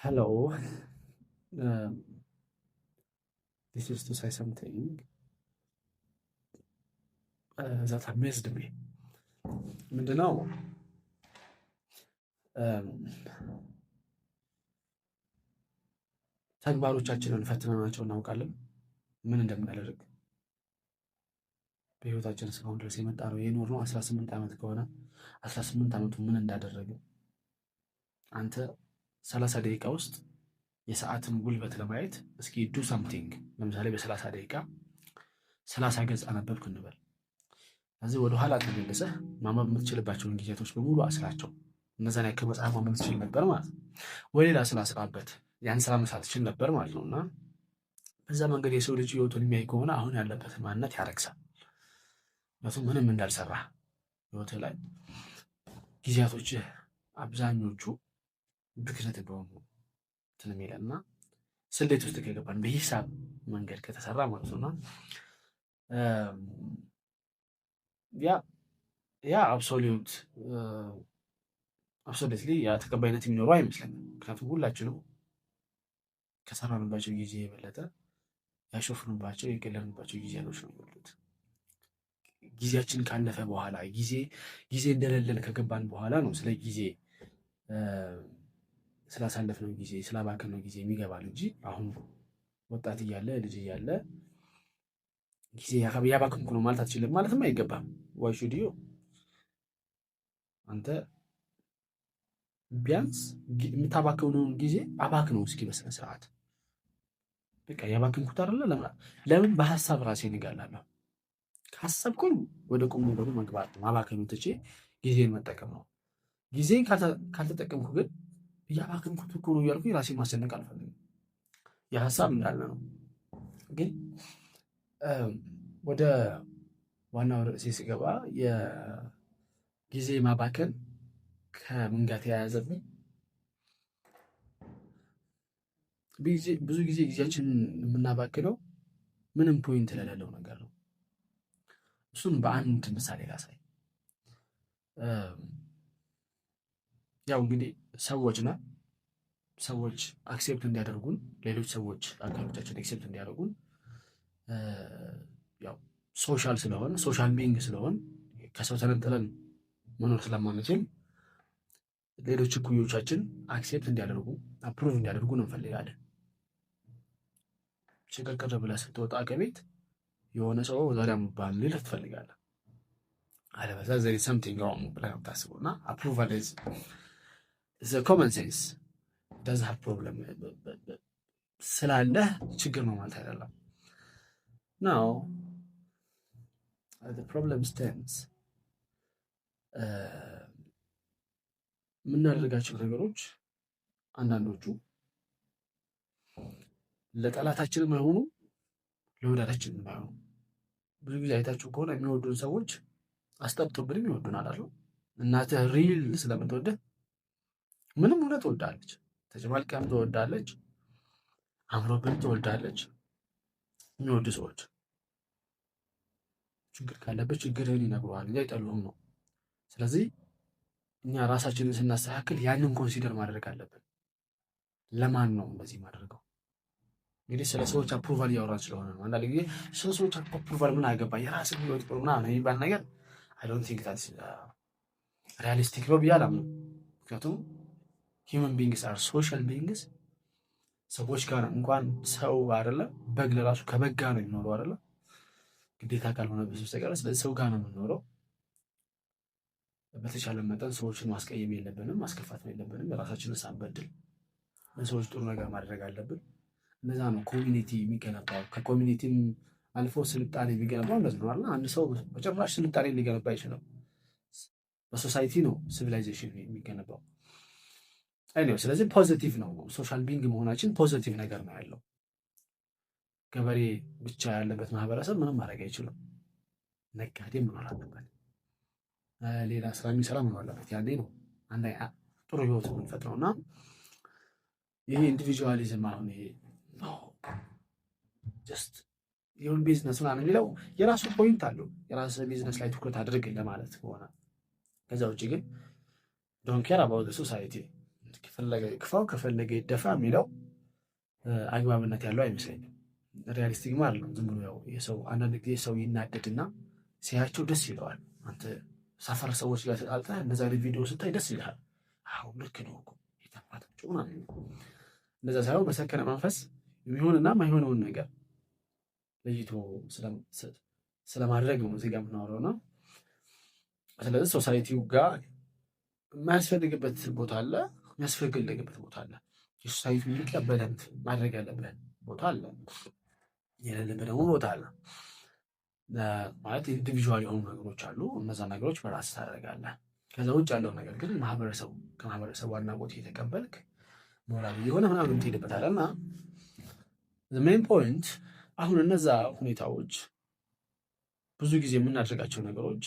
Hello. Um, this is to say something that amazed me. ምንድነው ተግባሮቻችንን ፈትነናቸው እናውቃለን? ምን እንደምናደርግ በህይወታችን እስካሁን ድረስ የመጣ ነው የኖርነው 18 ዓመት ከሆነ 18 ዓመቱ ምን እንዳደረገ አንተ 30 ደቂቃ ውስጥ የሰዓትን ጉልበት ለማየት እስኪ ዱ ሳምቲንግ። ለምሳሌ በ30 ደቂቃ 30 ገጽ አነበብክ እንበል። ስለዚህ ወደ ኋላ ተመልሰህ ማንበብ የምትችልባቸውን ጊዜያቶች በሙሉ አስራቸው። እነዛን ያክል መጽሐፍ ማንበብ ትችል ነበር ማለት ነው። ወይ ሌላ ስራ ስራበት ያን ስራ መስራት ትችል ነበር ማለት ነው። እና በዛ መንገድ የሰው ልጅ ህይወቱን የሚያይ ከሆነ አሁን ያለበትን ማንነት ያረክሳል። ምክንያቱም ምንም እንዳልሰራ ህይወት ላይ ጊዜያቶች አብዛኞቹ ብክነት እንደሆኑ እንትን የሚለን እና ስሌት ውስጥ ከገባን በሂሳብ መንገድ ከተሰራ ማለት ነውና ያ አብሶሉትሊ ያ ተቀባይነት የሚኖረው አይመስለኝም። ምክንያቱም ሁላችንም ከሰራንባቸው ጊዜ የበለጠ ያሾፍንባቸው የቀለልንባቸው ጊዜያቶች ነው የሚወሉት። ጊዜያችን ካለፈ በኋላ ጊዜ እንደሌለን ከገባን በኋላ ነው ስለ ጊዜ ስላሳለፍነው ጊዜ ስላባከነው ጊዜ የሚገባል እንጂ አሁን ወጣት እያለ ልጅ እያለ ጊዜ ያባከንኩ ነው ማለት አትችልም፣ ማለትም አይገባም። ዋይ ሹድ ዩ አንተ ቢያንስ የምታባክነውን ጊዜ አባክነው እስኪ በስነ ስርዓት። በቃ ያባክንኩት አይደለ ለምን በሀሳብ ራሴን እጋላለሁ። ካሰብኩኝ ወደ ቁም ነገሩ መግባት ነው። ማባከኑ ትቼ ጊዜን መጠቀም ነው። ጊዜን ካልተጠቀምኩ ግን እያባከንኩት እኮ ነው እያልኩ ራሴን ማስጨነቅ አልፈልግም። የሀሳብ እንዳለ ነው። ግን ወደ ዋናው ርዕሴ ስገባ የጊዜ ማባከን ከምን ጋር ተያያዘብኝ? ብዙ ጊዜ ጊዜያችንን የምናባክነው ምንም ፖይንት ለሌለው ነገር ነው። እሱን በአንድ ምሳሌ ላሳይ። ያው እንግዲህ ሰዎች አክሴፕት እንዲያደርጉን፣ ሌሎች ሰዎች አካሎቻችን አክሴፕት እንዲያደርጉን ያው ሶሻል ቢንግ ስለሆን ከሰው ተነጥለን መኖር ስለማንችል ሌሎች እኩዮቻችን አክሴፕት እንዲያደርጉ አፕሩቭ እንዲያደርጉ እንፈልጋለን። ሽቅርቅር ብለህ ስትወጣ ከቤት የሆነ ሰው ዛሬ ባል ልልህ ትፈልጋለህ። አለበዛ ዘሪ ሰምቲንግ ሮንግ ብለህ ነው የምታስበው። እና አፕሩቫል ኮመን ሴንስ ዳዝ ሃቭ ፕሮብለም ስላለህ ችግር ነው ማለት አይደለም። ናው ፕሮብለም ስቴንስ የምናደርጋቸው ነገሮች አንዳንዶቹ ለጠላታችንም አይሆኑ ለወዳታችንም አይሆኑ። ብዙ ጊዜ አይታችሁ ከሆነ የሚወዱን ሰዎች አስጠብቶብንም ይወዱናል አይደል? እናትህ ሪል ስለምትወድህ ምንም ሆነ ትወዳለች፣ ተጨማልቀም ትወዳለች፣ አምሮብን ትወዳለች። የሚወዱ ሰዎች ችግር ካለበት ችግርህን ይነግሩሃል እንጂ አይጠሉህም ነው። ስለዚህ እኛ ራሳችንን ስናስተካክል ያንን ኮንሲደር ማድረግ አለብን። ለማን ነው እንደዚህ ማድረገው? እንግዲህ ስለ ሰዎች አፕሩቫል እያወራን ስለሆነ ነው። አንዳንድ ጊዜ ስለ ሰዎች አፕሩቫል ምን አገባ የራስህ ህይወት ጥሩ ምናምን የሚባል ነገር አይ ዶንት ቲንክ ታትስ ሪያሊስቲክ ነው ብዬ አላምንም። ምክንያቱም ሂውመን ቢንግስ አር ሶሻል ቢንግስ። ሰዎች ጋር እንኳን ሰው አይደለም በግ ለራሱ ከበግ ጋር ነው የሚኖረው አይደለም ግዴታ ካልሆነ በስተቀር። ስለዚህ ሰው ጋር ነው የምንኖረው። በተቻለ መጠን ሰዎችን ማስቀየም የለብንም፣ ማስከፋት የለብንም። ራሳችንን ሳንበድል ለሰዎች ጥሩ ነገር ማድረግ አለብን። እነዛ ነው ኮሚኒቲ የሚገነባው። ከኮሚኒቲም አልፎ ስልጣኔ የሚገነባው እንደዚህ ነው አይደል? አንድ ሰው በጭራሽ ስልጣኔ ሊገነባ አይችልም። በሶሳይቲ ነው ሲቪላይዜሽን የሚገነባው። ስለዚህ ፖዚቲቭ ነው። ሶሻል ቢንግ መሆናችን ፖዚቲቭ ነገር ነው ያለው። ገበሬ ብቻ ያለበት ማህበረሰብ ምንም ማድረግ አይችልም። ነጋዴ መኖር አለበት፣ ሌላ ስራ የሚሰራ መኖር አለበት። ያኔ ነው አንድ ጥሩ ህይወት የምንፈጥረው። እና ይሄ ኢንዲቪጁዋሊዝም አሁን ይሄ ጀስት የሆን ቢዝነስ ምናምን የሚለው የራሱ ፖይንት አለው። የራስ ቢዝነስ ላይ ትኩረት አድርግ ለማለት ከሆነ ከዛ ውጭ ግን ዶንት ኬር አባውት ሶሳይቲ ከፈለገ ይክፋው ከፈለገ ይደፋ የሚለው አግባብነት ያለው አይመስለኝም። ሪያሊስቲክ ማለት ነው። ዝም ብሎ ያው የሰው አንዳንድ ጊዜ ሰው ይናደድና ሲያቸው ደስ ይለዋል። አንተ ሰፈር ሰዎች ጋር ተጣልተህ እንደዛ አይነት ቪዲዮ ስታይ ደስ ይልሃል። አሁን ልክ ነው እኮ የተፋታቸው ምናምን። እንደዛ ሳይሆን በሰከነ መንፈስ የሚሆንና ማይሆነውን ነገር ለይቶ ስለማድረግ ነው እዚህ ጋር የምናወራው ነው። ስለዚህ ሶሳይቲው ጋር የማያስፈልግበት ቦታ አለ፣ የሚያስፈልግበት ቦታ አለ። የሶሳይቲ ሊቀበለን ማድረግ ያለብን ቦታ አለ፣ የሌለብን ደግሞ ቦታ አለ። ማለት ኢንዲቪዥዋል የሆኑ ነገሮች አሉ። እነዛ ነገሮች በራስ ታደርጋለህ። ከዛ ውጭ ያለው ነገር ግን ከማህበረሰቡ አድናቆት እየተቀበልክ ሞራል የሆነ ምናምን የምትሄድበታል እና ሜን ፖይንት አሁን እነዛ ሁኔታዎች ብዙ ጊዜ የምናደርጋቸው ነገሮች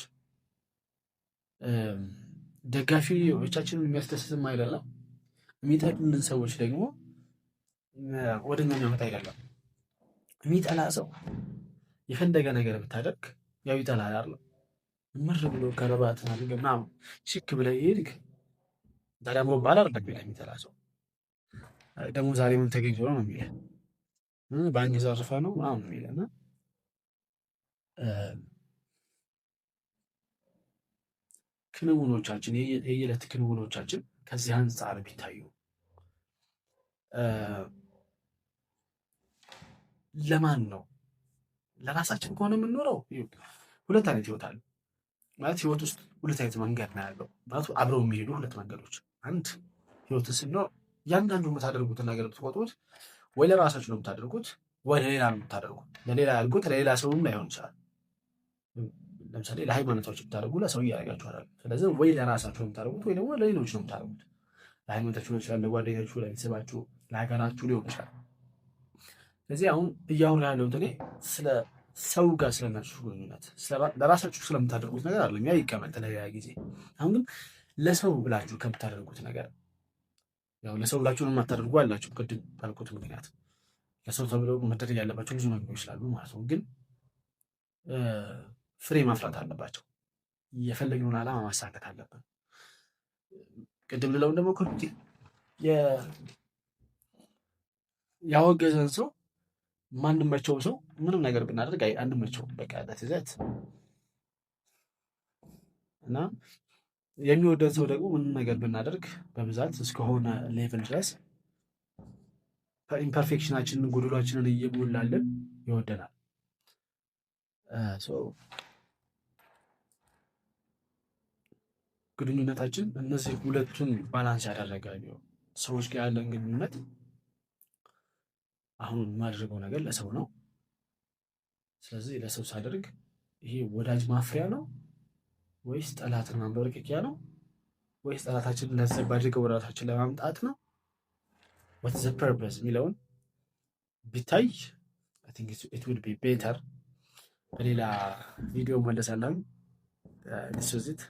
ደጋፊዎቻችንን የሚያስደስትም አይደለም። የሚጠሉንን ሰዎች ደግሞ ወደኛ የሚያመጣ አይደለም። የሚጠላ ሰው የፈለገ ነገር ብታደርግ ያው ይጠላል አይደል? ምር ብሎ ከረባትን አድርገህ ምናምን ሽክ ብለህ ይሄድክ ታዲያ ሞባል አይደለም የሚጠላ ሰው ደግሞ ዛሬ ምን ተገኝቶ ነው የሚልህ በአንድ ዘርፈ ነው ምናምን የሚለና ክንውኖቻችን የየዕለት ክንውኖቻችን ከዚህ አንጻር ቢታዩ ለማን ነው? ለራሳችን ከሆነ የምንኖረው ሁለት አይነት ህይወት አለ ማለት ህይወት ውስጥ ሁለት አይነት መንገድ ነው ያለው። ማለት አብረው የሚሄዱ ሁለት መንገዶች። አንድ ህይወት ሲኖር እያንዳንዱ የምታደርጉትን ነገር ብትቆጥሩት ወይ ለራሳችሁ ነው የምታደርጉት ወይ ለሌላ ነው የምታደርጉት። ለሌላ ያልኩት ለሌላ ሰውም ላይሆን ይችላል። ለምሳሌ ለሃይማኖታችሁ ብታደርጉ ለሰው እያደረጋችሁ አይደለም። ስለዚህ ወይ ለራሳችሁ ነው የምታደርጉት ወይ ደግሞ ለሌሎች ነው የምታደርጉት። ለሃይማኖታችሁ ሊሆን ይችላል፣ ለጓደኛችሁ፣ ለቤተሰባችሁ፣ ለሀገራችሁ ሊሆን ይችላል። ስለዚህ አሁን እያወራ ያለሁት እኔ ስለ ሰው ጋር ስለናችሁ ግንኙነት ለራሳችሁ ስለምታደርጉት ነገር አይደለም። ያ ይቀመጥ ለሌላ ጊዜ። አሁን ግን ለሰው ብላችሁ ከምታደርጉት ነገር ያው ለሰው ብላችሁ ነው የማታደርጉ አላችሁ። ቅድም ባልኩት ምክንያት ለሰው ተብለው መደረግ ያለባቸው ብዙ ነገሮች ይችላሉ ማለት ነው። ግን ፍሬ ማፍራት አለባቸው። የፈለግነውን ዓላማ ማሳካት አለብን። ቅድም ልለውን ደግሞ ያወገዘን ሰው ማንመቸው ሰው ምንም ነገር ብናደርግ አንመቸው። በቃ ዛት እና የሚወደን ሰው ደግሞ ምንም ነገር ብናደርግ በብዛት እስከሆነ ሌቭል ድረስ ኢምፐርፌክሽናችንን ጎደሏችንን እየሞላልን ይወደናል። ግንኙነታችን እነዚህ ሁለቱን ባላንስ ያደረገ ሰዎች ጋር ያለን ግንኙነት አሁን የማደርገው ነገር ለሰው ነው። ስለዚህ ለሰው ሳደርግ ይሄ ወዳጅ ማፍሪያ ነው ወይስ ጠላትን ማንበርከኪያ ነው ወይስ ጠላታችንን ለዘብ አድርገው ወዳታችን ለማምጣት ነው? what is the purpose የሚለውን ቢታይ I think it would be better። በሌላ ቪዲዮ መለሳለሁ። this was it።